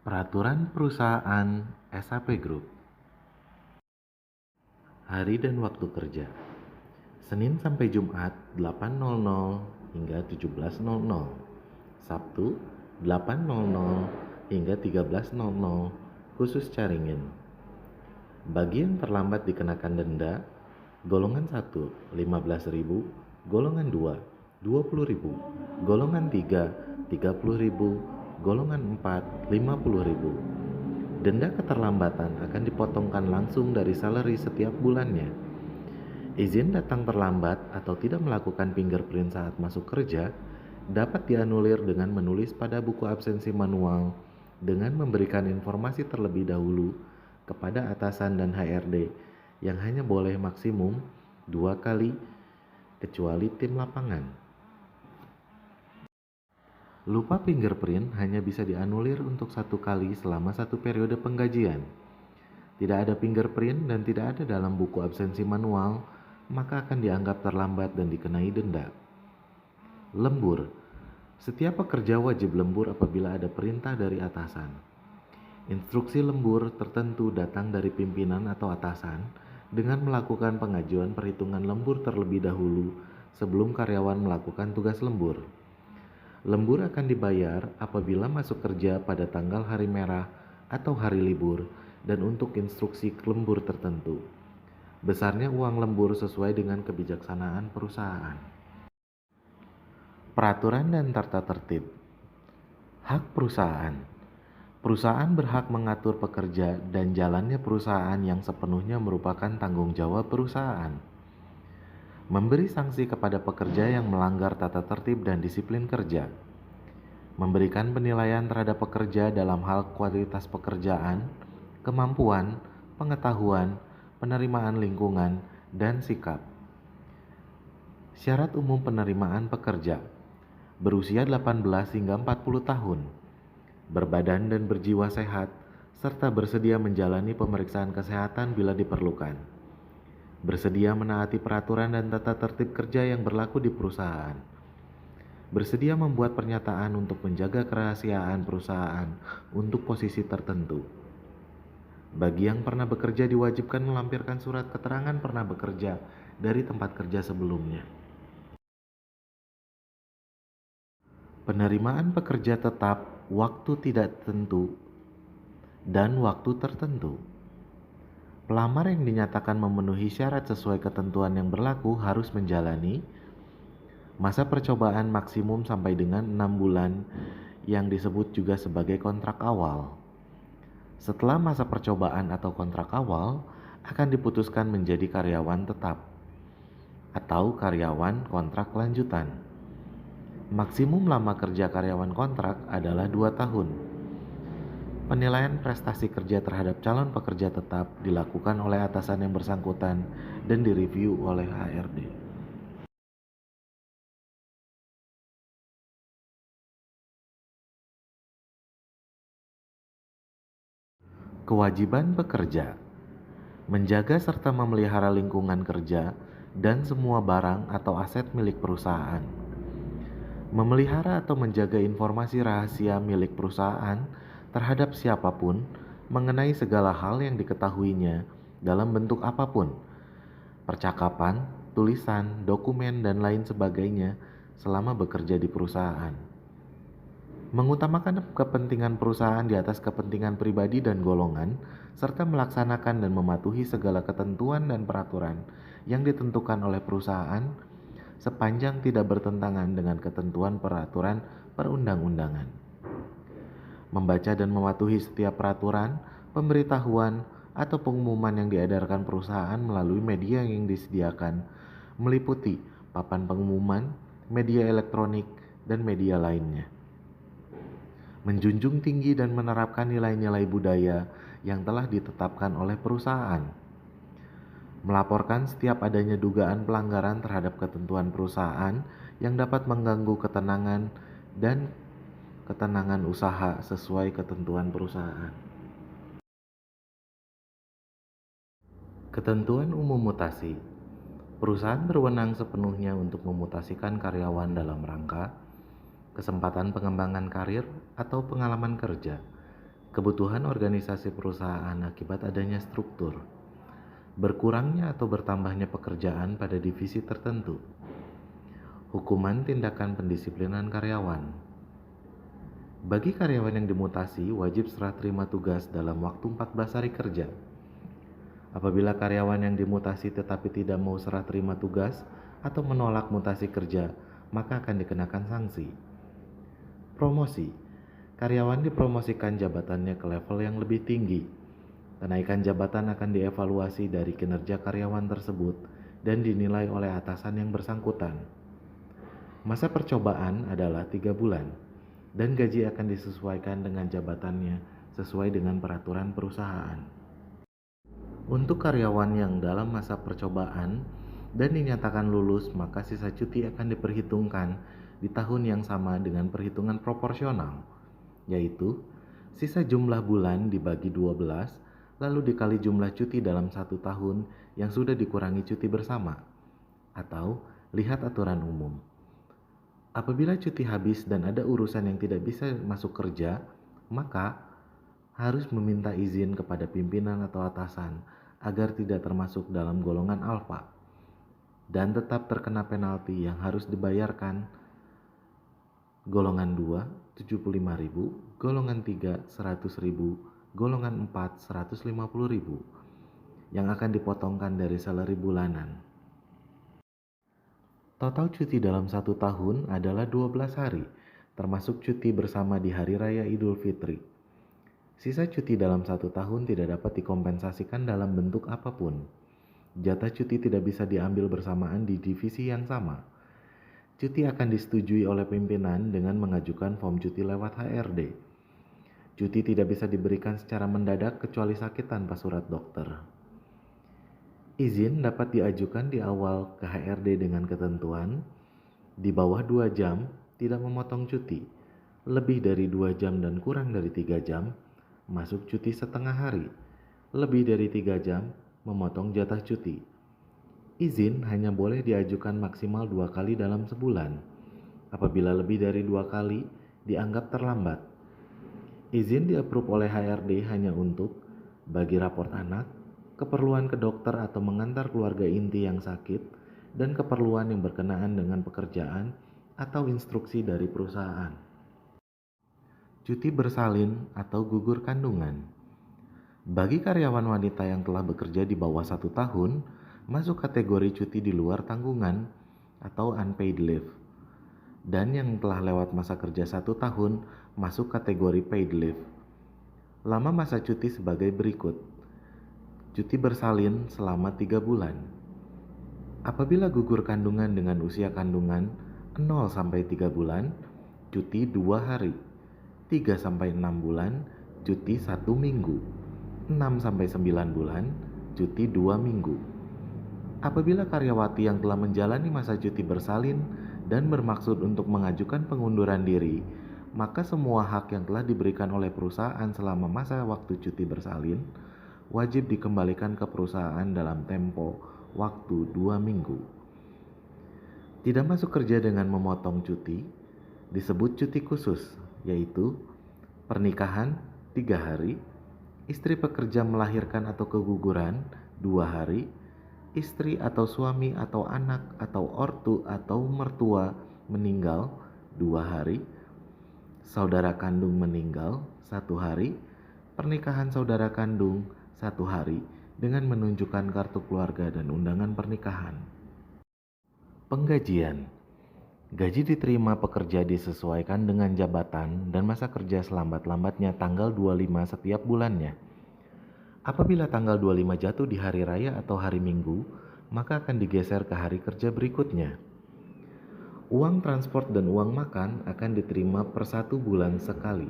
Peraturan Perusahaan SAP Group. Hari dan waktu kerja. Senin sampai Jumat 8.00 hingga 17.00. Sabtu 8.00 hingga 13.00 khusus Caringin. Bagi yang terlambat dikenakan denda, golongan 1 15.000, golongan 2 20.000, golongan 3 30.000, golongan 4 50.000. Denda keterlambatan akan dipotongkan langsung dari salary setiap bulannya. Izin datang terlambat atau tidak melakukan fingerprint saat masuk kerja dapat dianulir dengan menulis pada buku absensi manual dengan memberikan informasi terlebih dahulu kepada atasan dan HRD yang hanya boleh maksimum 2 kali kecuali tim lapangan. Lupa fingerprint hanya bisa dianulir untuk 1 kali selama 1 periode penggajian. Tidak ada fingerprint dan tidak ada dalam buku absensi manual, maka akan dianggap terlambat dan dikenai denda. Lembur. Setiap pekerja wajib lembur apabila ada perintah dari atasan. Instruksi lembur tertentu datang dari pimpinan atau atasan dengan melakukan pengajuan perhitungan lembur terlebih dahulu sebelum karyawan melakukan tugas lembur. Lembur akan dibayar apabila masuk kerja pada tanggal hari merah atau hari libur dan untuk instruksi lembur tertentu. Besarnya uang lembur sesuai dengan kebijaksanaan perusahaan. Peraturan dan tata tertib. Hak perusahaan. Perusahaan berhak mengatur pekerja dan jalannya perusahaan yang sepenuhnya merupakan tanggung jawab perusahaan. Memberi sanksi kepada pekerja yang melanggar tata tertib dan disiplin kerja. Memberikan penilaian terhadap pekerja dalam hal kualitas pekerjaan, kemampuan, pengetahuan, penerimaan lingkungan, dan sikap. Syarat umum penerimaan pekerja. Berusia 18 hingga 40 tahun. Berbadan dan berjiwa sehat, serta bersedia menjalani pemeriksaan kesehatan bila diperlukan. Bersedia menaati peraturan dan tata tertib kerja yang berlaku di perusahaan. Bersedia membuat pernyataan untuk menjaga kerahasiaan perusahaan untuk posisi tertentu. Bagi yang pernah bekerja diwajibkan melampirkan surat keterangan pernah bekerja dari tempat kerja sebelumnya. Penerimaan pekerja tetap, waktu tidak tentu, dan waktu tertentu. Pelamar yang dinyatakan memenuhi syarat sesuai ketentuan yang berlaku harus menjalani masa percobaan maksimum sampai dengan 6 bulan yang disebut juga sebagai kontrak awal. Setelah masa percobaan atau kontrak awal akan diputuskan menjadi karyawan tetap atau karyawan kontrak lanjutan. Maksimum lama kerja karyawan kontrak adalah 2 tahun. Penilaian prestasi kerja terhadap calon pekerja tetap dilakukan oleh atasan yang bersangkutan dan direview oleh HRD. Kewajiban bekerja. Menjaga serta memelihara lingkungan kerja dan semua barang atau aset milik perusahaan. Memelihara atau menjaga informasi rahasia milik perusahaan terhadap siapapun mengenai segala hal yang diketahuinya dalam bentuk apapun, percakapan, tulisan, dokumen, dan lain sebagainya selama bekerja di perusahaan. Mengutamakan kepentingan perusahaan di atas kepentingan pribadi dan golongan, serta melaksanakan dan mematuhi segala ketentuan dan peraturan yang ditentukan oleh perusahaan sepanjang tidak bertentangan dengan ketentuan peraturan perundang-undangan. Membaca dan mematuhi setiap peraturan, pemberitahuan, atau pengumuman yang diedarkan perusahaan melalui media yang disediakan, meliputi papan pengumuman, media elektronik, dan media lainnya. Menjunjung tinggi dan menerapkan nilai-nilai budaya yang telah ditetapkan oleh perusahaan. Melaporkan setiap adanya dugaan pelanggaran terhadap ketentuan perusahaan yang dapat mengganggu ketenangan dan ketenangan usaha sesuai ketentuan perusahaan. Ketentuan umum mutasi. Perusahaan berwenang sepenuhnya untuk memutasikan karyawan dalam rangka kesempatan pengembangan karir atau pengalaman kerja, Kebutuhan organisasi perusahaan akibat adanya struktur, berkurangnya atau bertambahnya pekerjaan pada divisi tertentu, hukuman tindakan pendisiplinan karyawan. Bagi karyawan yang dimutasi, wajib serah terima tugas dalam waktu 14 hari kerja. Apabila karyawan yang dimutasi tetapi tidak mau serah terima tugas atau menolak mutasi kerja, maka akan dikenakan sanksi. Promosi. Karyawan dipromosikan jabatannya ke level yang lebih tinggi. Kenaikan jabatan akan dievaluasi dari kinerja karyawan tersebut dan dinilai oleh atasan yang bersangkutan. Masa percobaan adalah 3 bulan dan gaji akan disesuaikan dengan jabatannya sesuai dengan peraturan perusahaan. Untuk karyawan yang dalam masa percobaan dan dinyatakan lulus, maka sisa cuti akan diperhitungkan di tahun yang sama dengan perhitungan proporsional, yaitu sisa jumlah bulan dibagi 12 lalu dikali jumlah cuti dalam 1 tahun yang sudah dikurangi cuti bersama, atau lihat aturan umum. Apabila cuti habis dan ada urusan yang tidak bisa masuk kerja, maka harus meminta izin kepada pimpinan atau atasan agar tidak termasuk dalam golongan alfa dan tetap terkena penalti yang harus dibayarkan. Golongan 2 75.000, golongan 3 100.000, golongan 4 150.000 yang akan dipotongkan dari salary bulanan. Total cuti dalam 1 tahun adalah 12 hari, termasuk cuti bersama di Hari Raya Idul Fitri. Sisa cuti dalam 1 tahun tidak dapat dikompensasikan dalam bentuk apapun. Jatah cuti tidak bisa diambil bersamaan di divisi yang sama. Cuti akan disetujui oleh pimpinan dengan mengajukan form cuti lewat HRD. Cuti tidak bisa diberikan secara mendadak kecuali sakit tanpa surat dokter. Izin dapat diajukan di awal ke HRD dengan ketentuan di bawah 2 jam tidak memotong cuti, lebih dari 2 jam dan kurang dari 3 jam masuk cuti setengah hari, lebih dari 3 jam memotong jatah cuti. Izin hanya boleh diajukan maksimal 2 kali dalam sebulan. Apabila lebih dari 2 kali, dianggap terlambat. Izin di-approve oleh HRD hanya untuk bagi raport anak, keperluan ke dokter atau mengantar keluarga inti yang sakit, dan keperluan yang berkenaan dengan pekerjaan atau instruksi dari perusahaan. Cuti bersalin atau gugur kandungan. Bagi karyawan wanita yang telah bekerja di bawah 1 tahun, masuk kategori cuti di luar tanggungan atau unpaid leave. Dan yang telah lewat masa kerja 1 tahun, masuk kategori paid leave. Lama masa cuti sebagai berikut. Cuti bersalin selama 3 bulan. Apabila gugur kandungan dengan usia kandungan 0-3 bulan, cuti 2 hari. 3-6 bulan, cuti 1 minggu. 6-9 bulan, cuti 2 minggu. Apabila karyawati yang telah menjalani masa cuti bersalin dan bermaksud untuk mengajukan pengunduran diri, maka semua hak yang telah diberikan oleh perusahaan selama masa waktu cuti bersalin wajib dikembalikan ke perusahaan dalam tempo waktu 2 minggu. Tidak masuk kerja dengan memotong cuti disebut cuti khusus, yaitu pernikahan 3 hari, istri pekerja melahirkan atau keguguran 2 hari, istri atau suami atau anak atau ortu atau mertua meninggal 2 hari, saudara kandung meninggal 1 hari, pernikahan saudara kandung 1 hari dengan menunjukkan kartu keluarga dan undangan pernikahan. Penggajian. Gaji diterima pekerja disesuaikan dengan jabatan dan masa kerja selambat-lambatnya tanggal 25 setiap bulannya. Apabila tanggal 25 jatuh di hari raya atau hari Minggu, maka akan digeser ke hari kerja berikutnya. Uang transport dan uang makan akan diterima per 1 bulan sekali.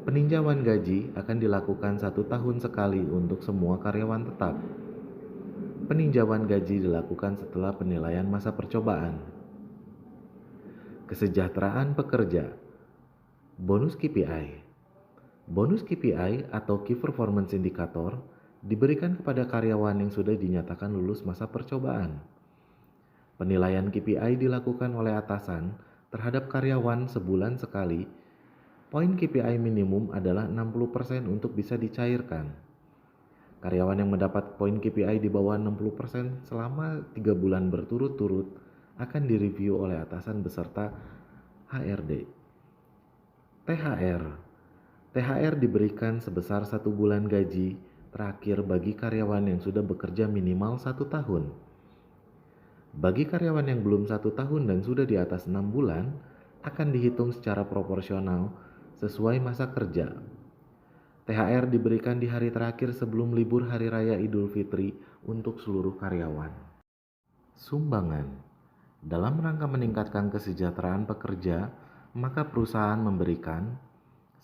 Peninjauan gaji akan dilakukan 1 tahun sekali untuk semua karyawan tetap. Peninjauan gaji dilakukan setelah penilaian masa percobaan. Kesejahteraan pekerja. Bonus KPI. Bonus KPI atau Key Performance Indicator diberikan kepada karyawan yang sudah dinyatakan lulus masa percobaan. Penilaian KPI dilakukan oleh atasan terhadap karyawan sebulan sekali Poin KPI minimum adalah 60% untuk bisa dicairkan. Karyawan yang mendapat poin KPI di bawah 60% selama 3 bulan berturut-turut akan direview oleh atasan beserta HRD. THR. THR diberikan sebesar 1 bulan gaji terakhir bagi karyawan yang sudah bekerja minimal 1 tahun. Bagi karyawan yang belum 1 tahun dan sudah di atas 6 bulan, akan dihitung secara proporsional sesuai masa kerja. THR diberikan di hari terakhir sebelum libur Hari Raya Idul Fitri untuk seluruh karyawan. Sumbangan. Dalam rangka meningkatkan kesejahteraan pekerja, maka perusahaan memberikan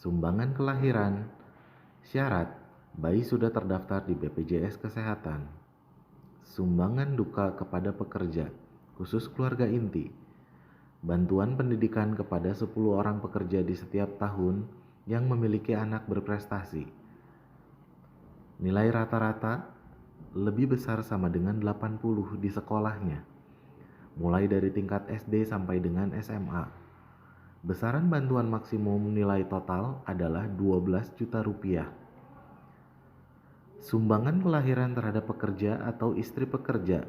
sumbangan kelahiran. Syarat, bayi sudah terdaftar di BPJS Kesehatan. Sumbangan duka kepada pekerja, khusus keluarga inti. Bantuan pendidikan kepada 10 orang pekerja di setiap tahun yang memiliki anak berprestasi. Nilai rata-rata lebih besar sama dengan 80 di sekolahnya, mulai dari tingkat SD sampai dengan SMA. Besaran bantuan maksimum nilai total adalah 12 juta rupiah. Sumbangan kelahiran terhadap pekerja atau istri pekerja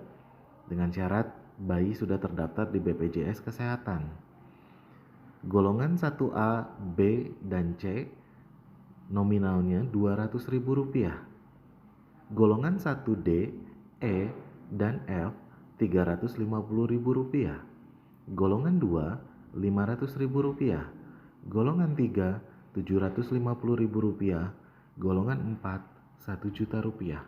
dengan syarat bayi sudah terdaftar di BPJS Kesehatan. Golongan 1A, B, dan C nominalnya Rp200.000. Golongan 1D, E, dan F Rp350.000. Golongan 2 Rp500.000. Golongan 3 Rp750.000. Golongan 4 Rp1.000.000.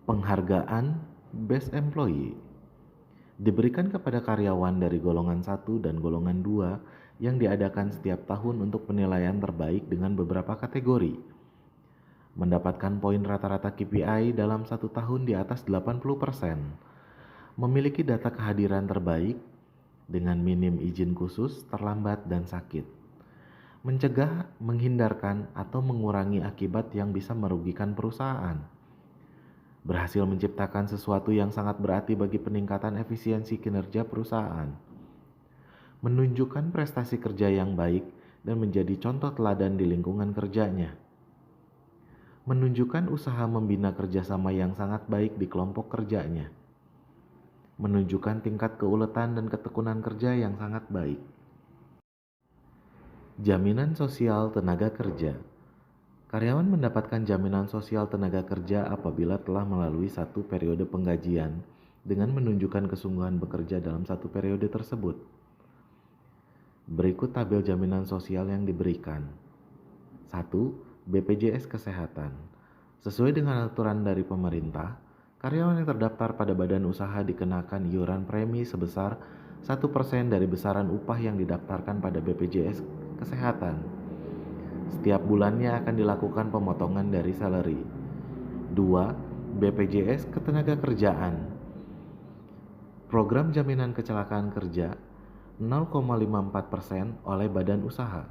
Penghargaan Best Employee diberikan kepada karyawan dari golongan 1 dan golongan 2 yang diadakan setiap tahun untuk penilaian terbaik dengan beberapa kategori. Mendapatkan poin rata-rata KPI dalam 1 tahun di atas 80%. Memiliki data kehadiran terbaik dengan minim izin khusus, terlambat, dan sakit. Mencegah, menghindarkan, atau mengurangi akibat yang bisa merugikan perusahaan. Berhasil menciptakan sesuatu yang sangat berarti bagi peningkatan efisiensi kinerja perusahaan. Menunjukkan prestasi kerja yang baik dan menjadi contoh teladan di lingkungan kerjanya. Menunjukkan usaha membina kerjasama yang sangat baik di kelompok kerjanya. Menunjukkan tingkat keuletan dan ketekunan kerja yang sangat baik. Jaminan sosial tenaga kerja. Karyawan mendapatkan jaminan sosial tenaga kerja apabila telah melalui 1 periode penggajian dengan menunjukkan kesungguhan bekerja dalam 1 periode tersebut. Berikut tabel jaminan sosial yang diberikan. 1. BPJS Kesehatan. Sesuai dengan aturan dari pemerintah, karyawan yang terdaftar pada badan usaha dikenakan iuran premi sebesar 1% dari besaran upah yang didaftarkan pada BPJS Kesehatan. Setiap bulannya akan dilakukan pemotongan dari salary. 2. BPJS Ketenagakerjaan. Program jaminan kecelakaan kerja 0,54% oleh badan usaha.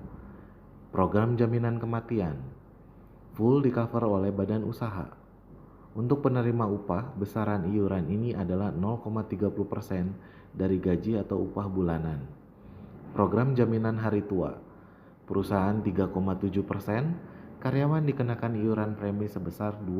Program jaminan kematian full di cover oleh badan usaha. Untuk penerima upah, besaran iuran ini adalah 0,30% dari gaji atau upah bulanan. Program jaminan hari tua. Perusahaan 3,7%, karyawan dikenakan iuran premi sebesar 2%.